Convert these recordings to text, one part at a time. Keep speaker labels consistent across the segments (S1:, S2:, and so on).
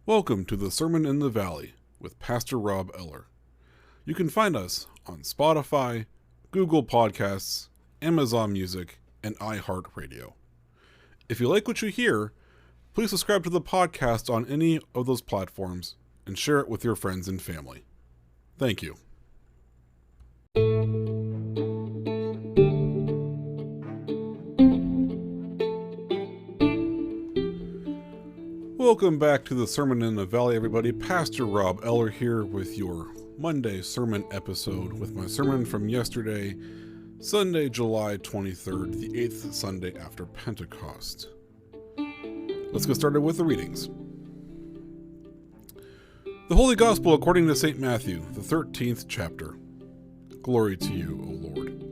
S1: Welcome to the Sermon in the Valley with Pastor Rob Eller. You can find us on Spotify, Google Podcasts, Amazon Music, and iHeartRadio. If you like what you hear, please subscribe to the podcast on any of those platforms and share it with your friends and family. Thank you. Welcome back to the Sermon in the Valley, everybody. Pastor Rob Eller here with your Monday sermon episode with my sermon from yesterday, Sunday, July 23rd, the 8th Sunday after Pentecost. Let's get started with the readings. The Holy Gospel according to St. Matthew, the 13th chapter. Glory to you, O Lord.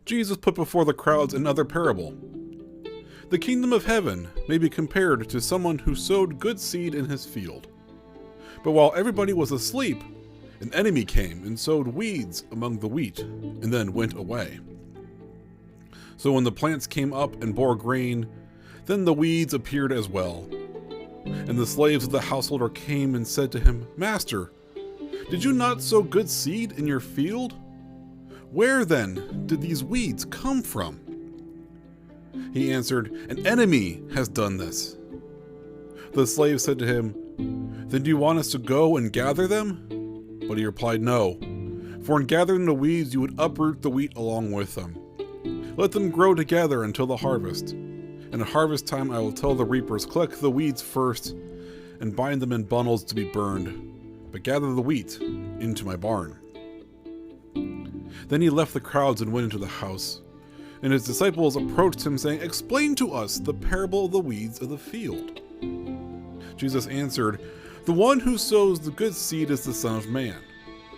S1: Jesus put before the crowds another parable. The kingdom of heaven may be compared to someone who sowed good seed in his field. But while everybody was asleep, an enemy came and sowed weeds among the wheat, and then went away. So when the plants came up and bore grain, then the weeds appeared as well. And the slaves of the householder came and said to him, "Master, did you not sow good seed in your field? Where then did these weeds come from?" He answered, "An enemy has done this." The slave said to him, "Then do you want us to go and gather them?" But he replied, "No, for in gathering the weeds you would uproot the wheat along with them. Let them grow together until the harvest. And at harvest time I will tell the reapers, collect the weeds first and bind them in bundles to be burned, but gather the wheat into my barn." Then he left the crowds and went into the house. And his disciples approached him, saying, "Explain to us the parable of the weeds of the field." Jesus answered, "The one who sows the good seed is the Son of Man.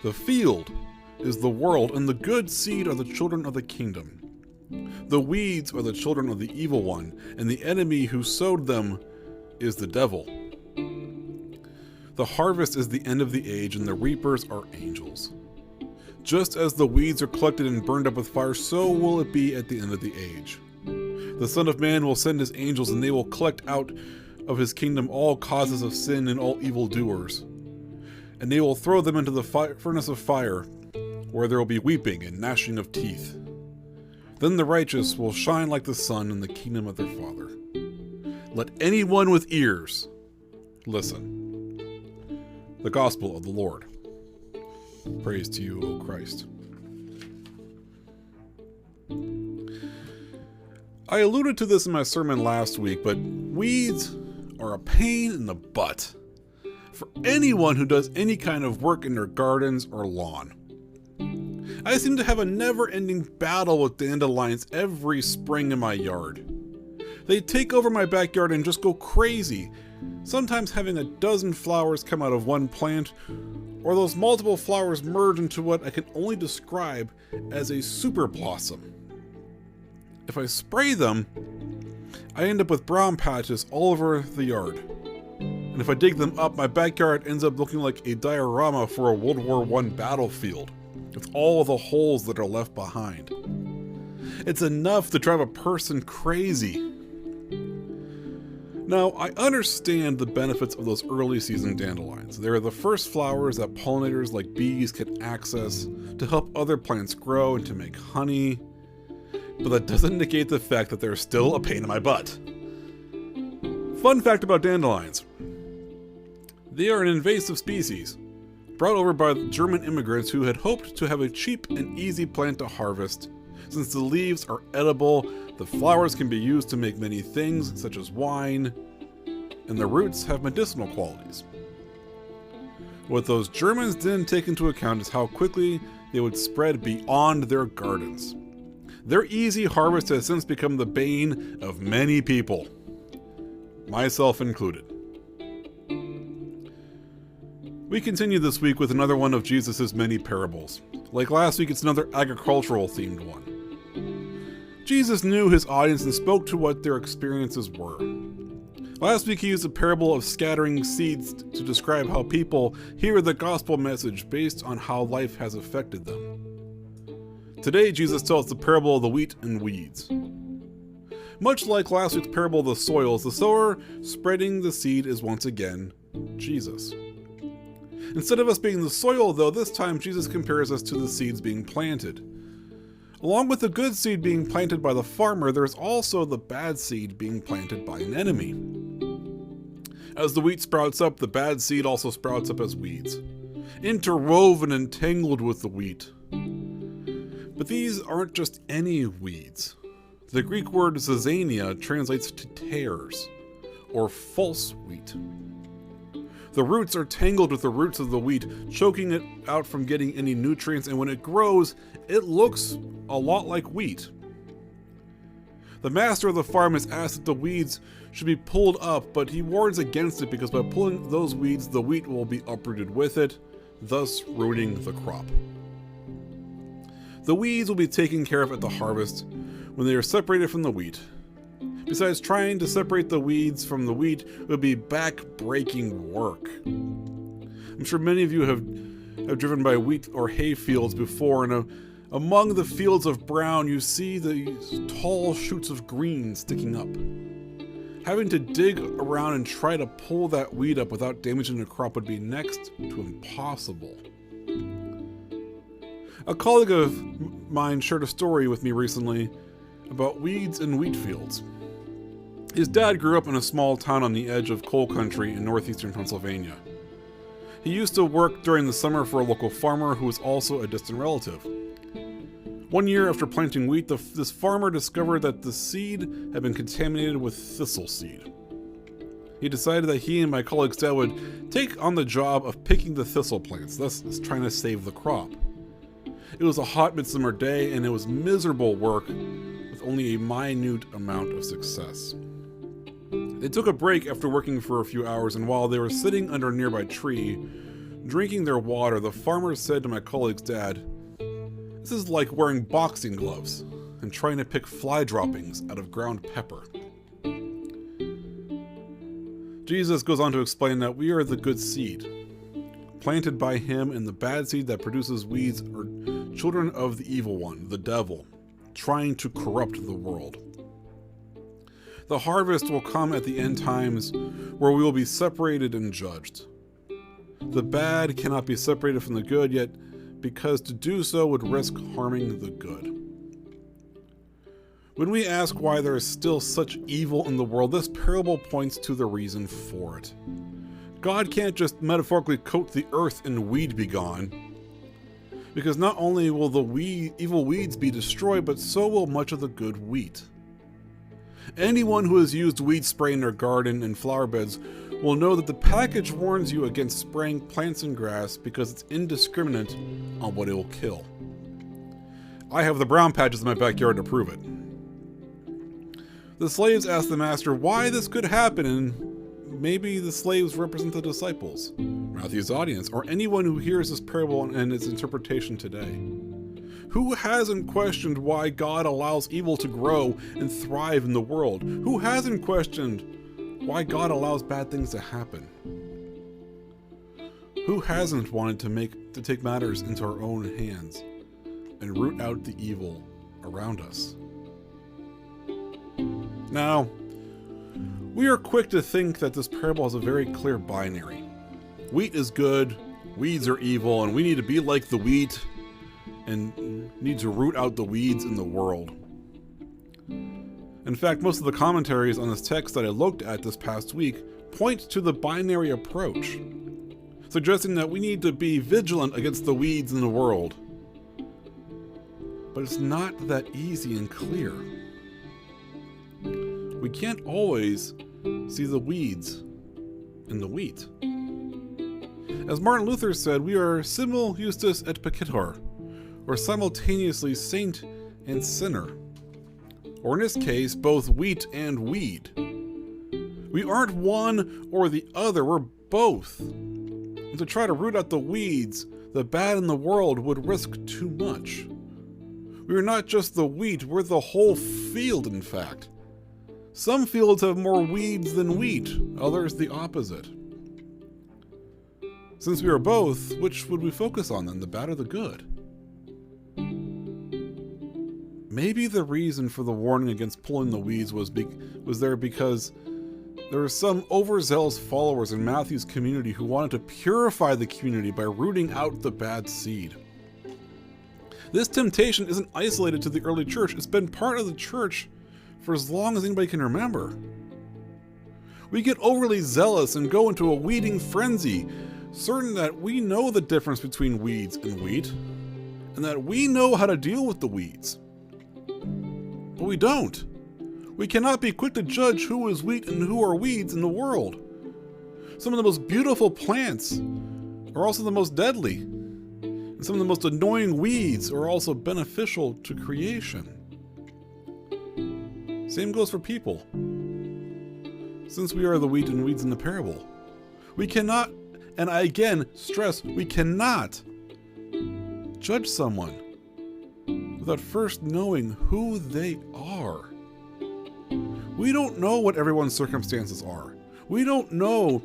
S1: The field is the world, and the good seed are the children of the kingdom. The weeds are the children of the evil one, and the enemy who sowed them is the devil. The harvest is the end of the age, and the reapers are angels. Just as the weeds are collected and burned up with fire, so will it be at the end of the age. The Son of Man will send his angels, and they will collect out of his kingdom all causes of sin and all evildoers. And they will throw them into the furnace of fire, where there will be weeping and gnashing of teeth. Then the righteous will shine like the sun in the kingdom of their Father. Let anyone with ears listen." The Gospel of the Lord. Praise to you, O Christ. I alluded to this in my sermon last week, but weeds are a pain in the butt for anyone who does any kind of work in their gardens or lawn. I seem to have a never-ending battle with dandelions every spring in my yard. They take over my backyard and just go crazy, sometimes having a dozen flowers come out of one plant, or those multiple flowers merge into what I can only describe as a super blossom. If I spray them, I end up with brown patches all over the yard. And if I dig them up, my backyard ends up looking like a diorama for a World War I battlefield, with all the holes that are left behind. It's enough to drive a person crazy. Now, I understand the benefits of those early season dandelions. They're the first flowers that pollinators like bees can access to help other plants grow and to make honey, but that doesn't negate the fact that they're still a pain in my butt. Fun fact about dandelions. They are an invasive species, brought over by German immigrants who had hoped to have a cheap and easy plant to harvest. Since the leaves are edible, the flowers can be used to make many things, such as wine, and the roots have medicinal qualities. What those Germans didn't take into account is how quickly they would spread beyond their gardens. Their easy harvest has since become the bane of many people, myself included. We continue this week with another one of Jesus' many parables. Like last week, it's another agricultural themed one. Jesus knew his audience and spoke to what their experiences were. Last week he used a parable of scattering seeds to describe how people hear the gospel message based on how life has affected them. Today Jesus tells the parable of the wheat and weeds. Much like last week's parable of the soils, the sower spreading the seed is once again Jesus. Instead of us being the soil, though, this time Jesus compares us to the seeds being planted. Along with the good seed being planted by the farmer, there's also the bad seed being planted by an enemy. As the wheat sprouts up, the bad seed also sprouts up as weeds, interwoven and tangled with the wheat. But these aren't just any weeds. The Greek word zizania translates to tares, or false wheat. The roots are tangled with the roots of the wheat, choking it out from getting any nutrients, and when it grows, it looks a lot like wheat. The master of the farm has asked that the weeds should be pulled up, but he warns against it because by pulling those weeds, the wheat will be uprooted with it, thus ruining the crop. The weeds will be taken care of at the harvest when they are separated from the wheat. Besides, trying to separate the weeds from the wheat would be back-breaking work. I'm sure many of you have driven by wheat or hay fields before, and among the fields of brown, you see these tall shoots of green sticking up. Having to dig around and try to pull that weed up without damaging the crop would be next to impossible. A colleague of mine shared a story with me recently about weeds in wheat fields. His dad grew up in a small town on the edge of coal country in northeastern Pennsylvania. He used to work during the summer for a local farmer who was also a distant relative. One year after planting wheat, this farmer discovered that the seed had been contaminated with thistle seed. He decided that he and my colleague's dad would take on the job of picking the thistle plants, thus trying to save the crop. It was a hot midsummer day, and it was miserable work with only a minute amount of success. They took a break after working for a few hours, and while they were sitting under a nearby tree, drinking their water, the farmer said to my colleague's dad, "This is like wearing boxing gloves and trying to pick fly droppings out of ground pepper." Jesus goes on to explain that we are the good seed, planted by him, and the bad seed that produces weeds are children of the evil one, the devil, trying to corrupt the world. The harvest will come at the end times where we will be separated and judged. The bad cannot be separated from the good, yet because to do so would risk harming the good. When we ask why there is still such evil in the world, this parable points to the reason for it. God can't just metaphorically coat the earth and weed be gone, because not only will the evil weeds be destroyed, but so will much of the good wheat. Anyone who has used weed spray in their garden and flower beds will know that the package warns you against spraying plants and grass because it's indiscriminate on what it will kill. I have the brown patches in my backyard to prove it. The slaves asked the master why this could happen, and maybe the slaves represent the disciples, Matthew's audience, or anyone who hears this parable and its interpretation today. Who hasn't questioned why God allows evil to grow and thrive in the world? Who hasn't questioned why God allows bad things to happen? Who hasn't wanted to take matters into our own hands and root out the evil around us? Now, we are quick to think that this parable has a very clear binary. Wheat is good, weeds are evil, and we need to be like the wheat and need to root out the weeds in the world. In fact, most of the commentaries on this text that I looked at this past week point to the binary approach, suggesting that we need to be vigilant against the weeds in the world. But it's not that easy and clear. We can't always see the weeds in the wheat. As Martin Luther said, we are simul justus et peccator, or simultaneously saint and sinner, or in this case, both wheat and weed. We aren't one or the other, we're both. And to try to root out the weeds, the bad in the world, would risk too much. We are not just the wheat, we're the whole field, in fact. Some fields have more weeds than wheat, others the opposite. Since we are both, which would we focus on then, the bad or the good? Maybe the reason for the warning against pulling the weeds was there because there were some overzealous followers in Matthew's community who wanted to purify the community by rooting out the bad seed. This temptation isn't isolated to the early church. It's been part of the church for as long as anybody can remember. We get overly zealous and go into a weeding frenzy, certain that we know the difference between weeds and wheat, and that we know how to deal with the weeds. But we don't. We cannot be quick to judge who is wheat and who are weeds in the world. Some of the most beautiful plants are also the most deadly. And some of the most annoying weeds are also beneficial to creation. Same goes for people. Since we are the wheat and weeds in the parable, we cannot, and I again stress, we cannot judge someone without first knowing who they are. We don't know what everyone's circumstances are. We don't know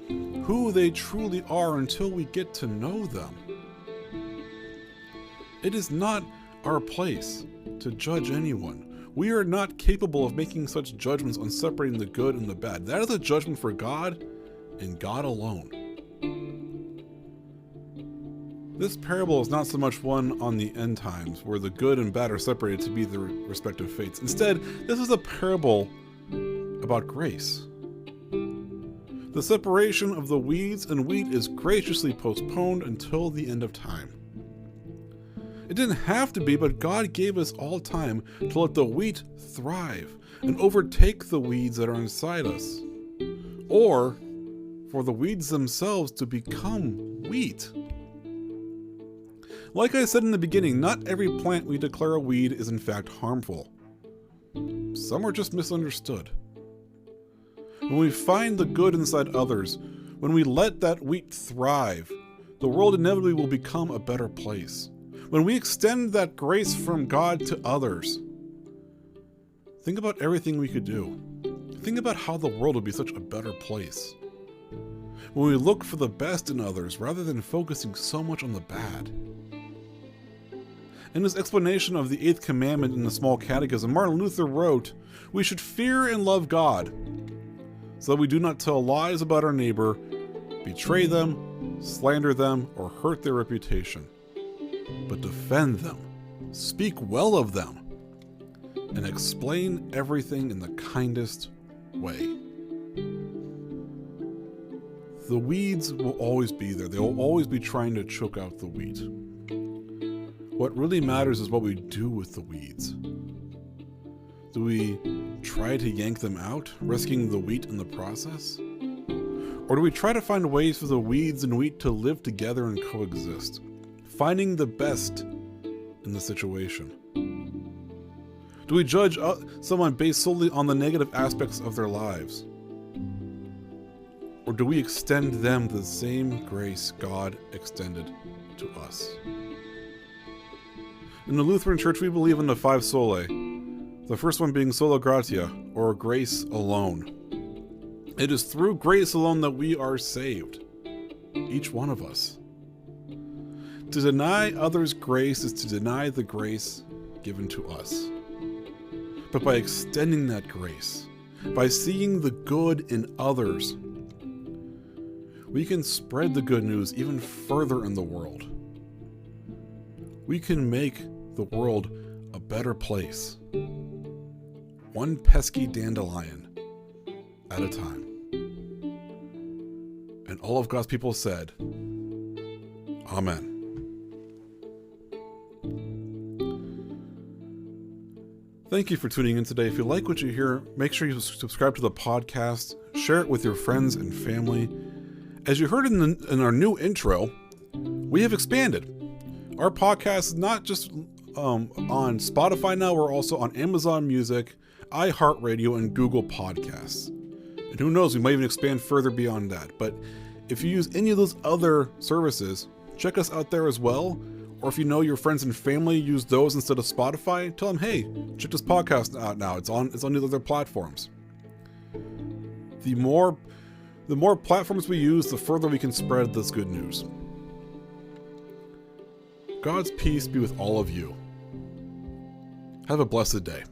S1: who they truly are until we get to know them. It is not our place to judge anyone. We are not capable of making such judgments on separating the good and the bad. That is a judgment for God and God alone. This parable is not so much one on the end times, where the good and bad are separated to be their respective fates. Instead, this is a parable about grace. The separation of the weeds and wheat is graciously postponed until the end of time. It didn't have to be, but God gave us all time to let the wheat thrive and overtake the weeds that are inside us, or for the weeds themselves to become wheat. Like I said in the beginning, not every plant we declare a weed is in fact harmful. Some are just misunderstood. When we find the good inside others, when we let that wheat thrive, the world inevitably will become a better place. When we extend that grace from God to others, think about everything we could do. Think about how the world would be such a better place. When we look for the best in others rather than focusing so much on the bad. In his explanation of the 8th commandment in the Small Catechism, Martin Luther wrote, "We should fear and love God, so that we do not tell lies about our neighbor, betray them, slander them, or hurt their reputation, but defend them, speak well of them, and explain everything in the kindest way." The weeds will always be there. They will always be trying to choke out the wheat. What really matters is what we do with the weeds. Do we try to yank them out, rescuing the wheat in the process? Or do we try to find ways for the weeds and wheat to live together and coexist, finding the best in the situation? Do we judge someone based solely on the negative aspects of their lives? Or do we extend them the same grace God extended to us? In the Lutheran Church, we believe in the 5 solae, the first one being sola gratia, or grace alone. It is through grace alone that we are saved, each one of us. To deny others grace is to deny the grace given to us. But by extending that grace, by seeing the good in others, we can spread the good news even further in the world. We can make the world a better place, one pesky dandelion at a time. And all of God's people said, Amen. Thank you for tuning in today. If you like what you hear, make sure you subscribe to the podcast, share it with your friends and family. As you heard in our new intro, we have expanded. Our podcast is not just on Spotify now, we're also on Amazon Music, iHeartRadio, and Google Podcasts. And who knows, we might even expand further beyond that. But if you use any of those other services, check us out there as well. Or if you know your friends and family use those instead of Spotify, tell them, hey, check this podcast out now. It's on these other platforms. The more platforms we use, the further we can spread this good news. God's peace be with all of you. Have a blessed day.